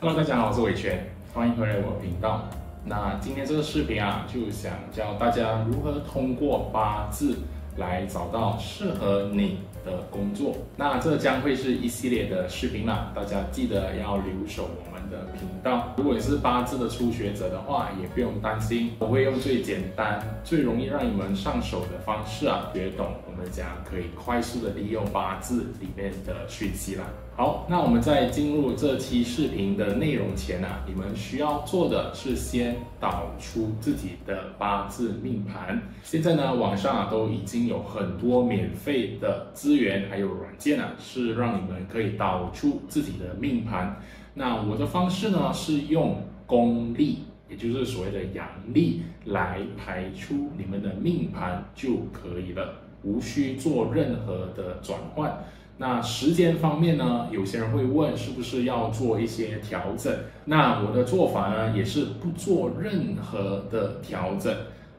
Hello， 大家好，我是伟权，欢迎回来我的频道。那今天这个视频啊，就想教大家如何通过八字来找到适合你的工作。那这将会是一系列的视频啦，大家记得要留守我们的频道。如果你是八字的初学者的话，也不用担心，我会用最简单、最容易让你们上手的方式啊，学懂我们讲可以快速的利用八字里面的讯息啦。好，那我们在进入这期视频的内容前啊，你们需要做的是先导出自己的八字命盘。现在呢，网上啊都已经有很多免费的资源还有软件啊，是让你们可以导出自己的命盘。那我的方式呢，是用公历，也就是所谓的阳历来排出你们的命盘就可以了，无需做任何的转换。那时间方面呢，有些人会问是不是要做一些调整？那我的做法呢，也是不做任何的调整。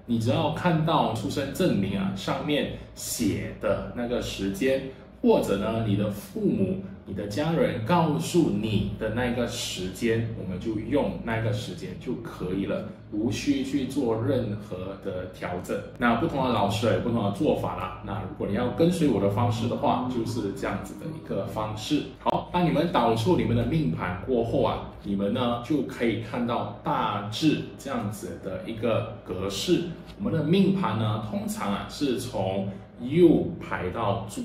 你只要看到出生证明啊上面写的那个时间，或者呢你的父母、你的家人告诉你的那个时间，我们就用那个时间就可以了，无需去做任何的调整。那不同的老师有不同的做法啦。那如果你要跟随我的方式的话，就是这样子的一个方式。好，当你们导出你们的命盘过后啊，你们呢就可以看到大致这样子的一个格式。我们的命盘呢，通常啊是从右排到左。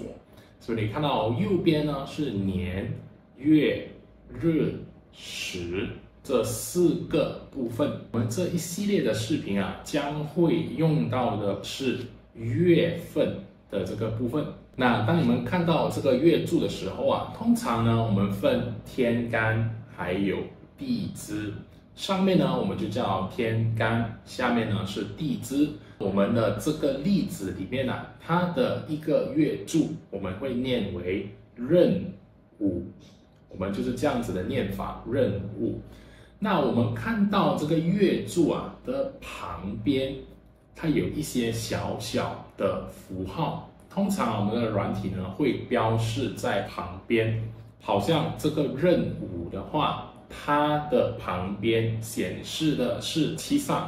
所以你看到右边呢是年、月、日、时这4个部分。我们这一系列的视频啊，将会用到的是月份的这个部分。那当你们看到这个月柱的时候啊，通常呢我们分天干还有地支。上面呢我们就叫天干，下面呢是地支。我们的这个例子里面啊，它的一个月柱我们会念为壬午，我们就是这样子的念法，壬午。那我们看到这个月柱啊的旁边，它有一些小小的符号，通常我们的软体呢会标示在旁边，好像这个壬午的话，它的旁边显示的是七煞。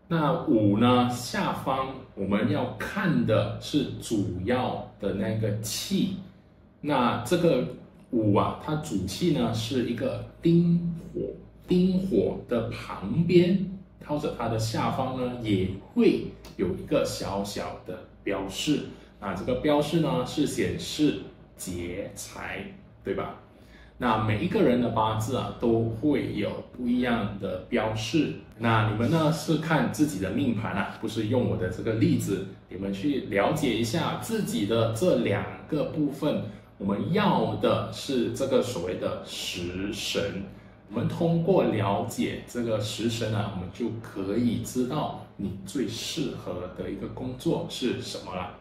那午呢，下方我们要看的是主要的那个气。那这个午啊，它主气呢是一个丁火，丁火的旁边或者它的下方呢也会有一个小小的标示。那这个标示呢是显示劫财，对吧？那每一个人的八字啊都会有不一样的标示。那你们呢是看自己的命盘啊，不是用我的这个例子，你们去了解一下自己的这2个部分。我们要的是这个所谓的食神。我们通过了解这个食神啊，我们就可以知道你最适合的一个工作是什么了。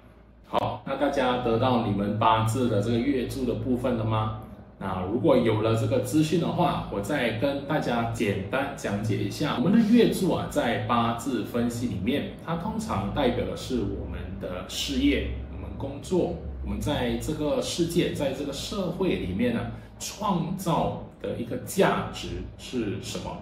好，那大家得到你们八字的这个月柱的部分了吗？那如果有了这个资讯的话，我再跟大家简单讲解一下。我们的月柱啊，在八字分析里面，它通常代表的是我们的事业、我们工作，我们在这个世界、在这个社会里面呢，创造的一个价值是什么？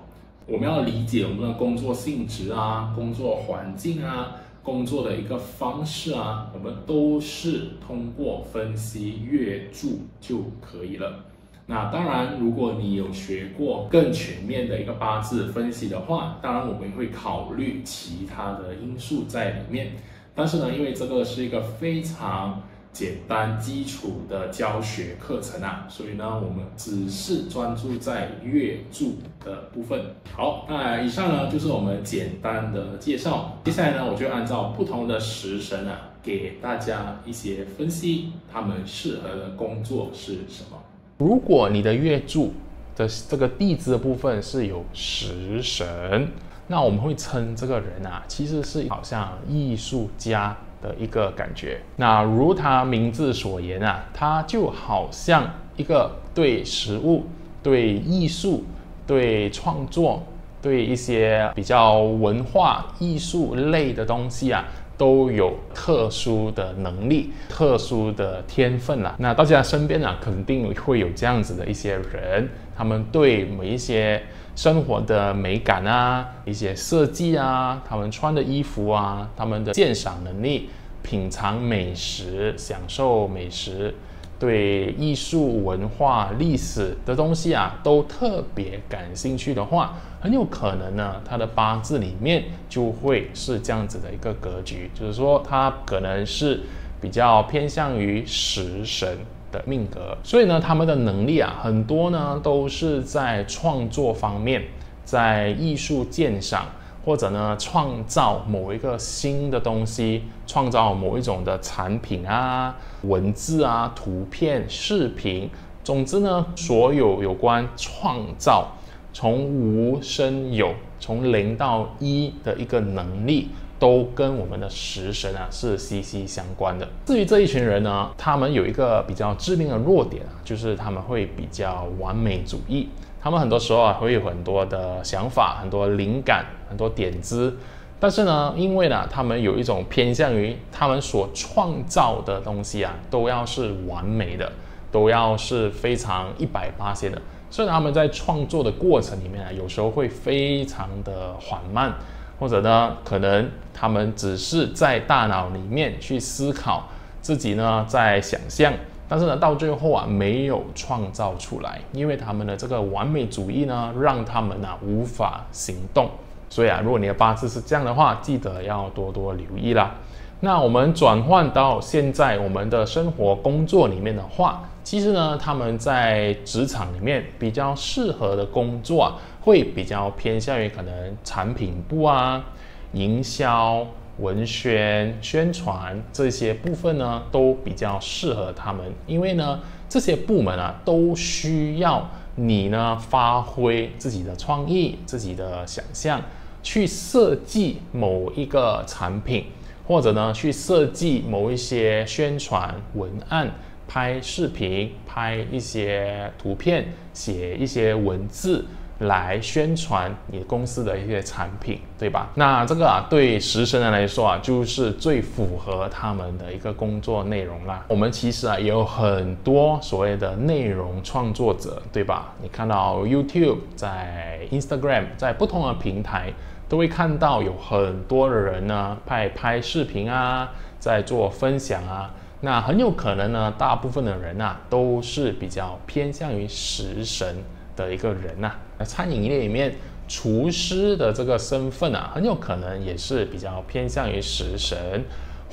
我们要理解我们的工作性质啊、工作环境啊、工作的一个方式啊，我们都是通过分析月柱就可以了。那当然，如果你有学过更全面的一个八字分析的话，当然我们会考虑其他的因素在里面。但是呢，因为这个是一个非常简单基础的教学课程啊，所以呢，我们只是专注在月柱的部分。好，那以上呢就是我们简单的介绍。接下来呢，我就按照不同的食神啊，给大家一些分析，他们适合的工作是什么。如果你的月柱的这个地支的部分是有食神，那我们会称这个人啊，其实是好像艺术家的一个感觉。那如他名字所言啊，他就好像一个对食物、对艺术、对创作、对一些比较文化艺术类的东西啊，都有特殊的能力、特殊的天分啦。那大家身边啊，肯定会有这样子的一些人。他们对每一些生活的美感啊，一些设计啊，他们穿的衣服啊，他们的鉴赏能力，品尝美食，享受美食，对艺术、文化、历史的东西啊，都特别感兴趣的话，很有可能呢，他的八字里面就会是这样子的一个格局，就是说他可能是比较偏向于食神的命格，所以呢，他们的能力啊，很多呢都是在创作方面，在艺术鉴赏，或者呢创造某一个新的东西，创造某一种的产品啊、文字啊、图片、视频，总之呢，所有有关创造，从无生有，从0到1的一个能力，都跟我们的食神啊是息息相关的。至于这一群人呢，他们有一个比较致命的弱点啊，就是他们会比较完美主义。他们很多时候啊会有很多的想法、很多灵感、很多点子，但是呢，因为呢他们有一种偏向于他们所创造的东西啊，都要是完美的，都要是非常180%的，所以他们在创作的过程里面啊，有时候会非常的缓慢。或者呢，可能他们只是在大脑里面去思考，自己呢在想象，但是呢到最后啊没有创造出来，因为他们的这个完美主义呢，让他们啊无法行动。所以啊，如果你的八字是这样的话，记得要多多留意啦。那我们转换到现在我们的生活工作里面的话，其实呢，他们在职场里面比较适合的工作啊，会比较偏向于可能产品部啊、营销、文宣、宣传这些部分呢，都比较适合他们，因为呢，这些部门啊，都需要你呢发挥自己的创意、自己的想象，去设计某一个产品，或者呢，去设计某一些宣传文案。拍视频，拍一些图片，写一些文字来宣传你公司的一些产品，对吧？那这个啊，对食神人来说啊，就是最符合他们的一个工作内容啦。我们其实啊，也有很多所谓的内容创作者，对吧？你看到 YouTube， 在 Instagram， 在不同的平台，都会看到有很多的人呢，拍视频啊，在做分享啊。那很有可能呢，大部分的人啊，都是比较偏向于食神的一个人呐。在餐饮业里面，厨师的这个身份啊，很有可能也是比较偏向于食神，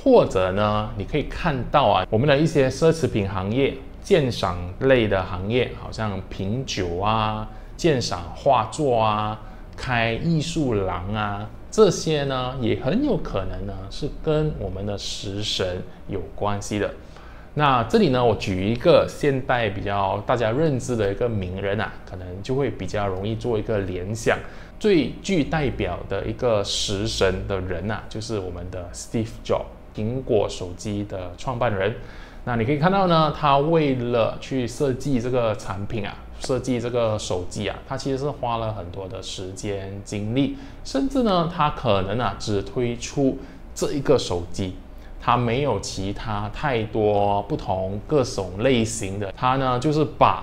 或者呢，你可以看到啊，我们的一些奢侈品行业、鉴赏类的行业，好像品酒啊、鉴赏画作啊、开艺术廊啊。这些呢，也很有可能呢是跟我们的食神有关系的。那这里呢，我举一个现代比较大家认知的一个名人啊，可能就会比较容易做一个联想。最具代表的一个食神的人啊，就是我们的 Steve Jobs， 苹果手机的创办人。那你可以看到呢，他为了去设计这个产品啊，设计这个手机啊，他其实是花了很多的时间精力，甚至呢，他可能啊只推出这一个手机，他没有其他太多不同各种类型的，他呢就是把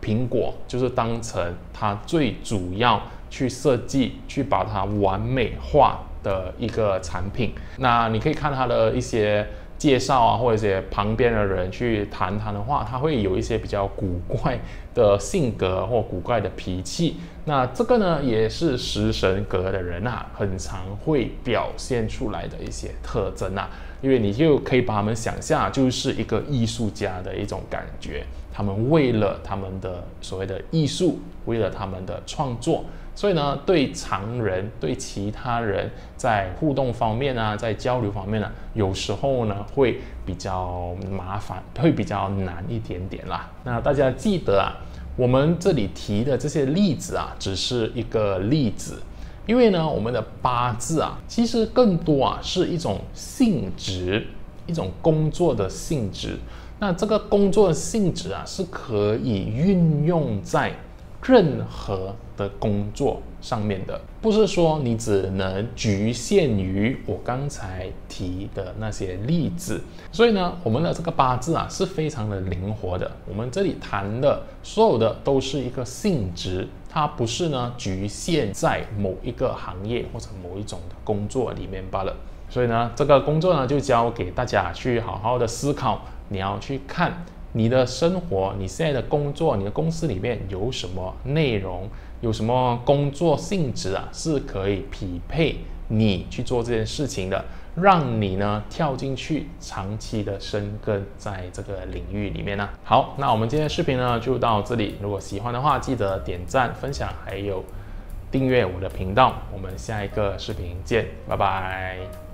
苹果就是当成他最主要去设计，去把它完美化的一个产品。那你可以看他的一些介绍啊，或者一些旁边的人去谈谈的话，他会有一些比较古怪的性格或古怪的脾气。那这个呢，也是食神格的人啊，很常会表现出来的一些特征啊。因为你就可以把他们想象就是一个艺术家的一种感觉，他们为了他们的所谓的艺术，为了他们的创作。所以呢，对常人、对其他人在互动方面啊，在交流方面呢，有时候呢会比较麻烦，会比较难一点点啦。那大家记得啊，我们这里提的这些例子啊，只是一个例子，因为呢，我们的八字啊，其实更多啊是一种性质，一种工作的性质。那这个工作的性质啊，是可以运用在任何的工作上面的，不是说你只能局限于我刚才提的那些例子。所以呢，我们的这个八字啊是非常的灵活的。我们这里谈的所有的都是一个性质，它不是呢局限在某一个行业或者某一种的工作里面罢了。所以呢，这个工作呢就交给大家去好好的思考，你要去看你的生活，你现在的工作，你的公司里面有什么内容，有什么工作性质啊，是可以匹配你去做这件事情的，让你呢跳进去，长期的生根在这个领域里面呢。好，那我们今天的视频呢就到这里，如果喜欢的话，记得点赞、分享，还有订阅我的频道。我们下一个视频见，拜拜。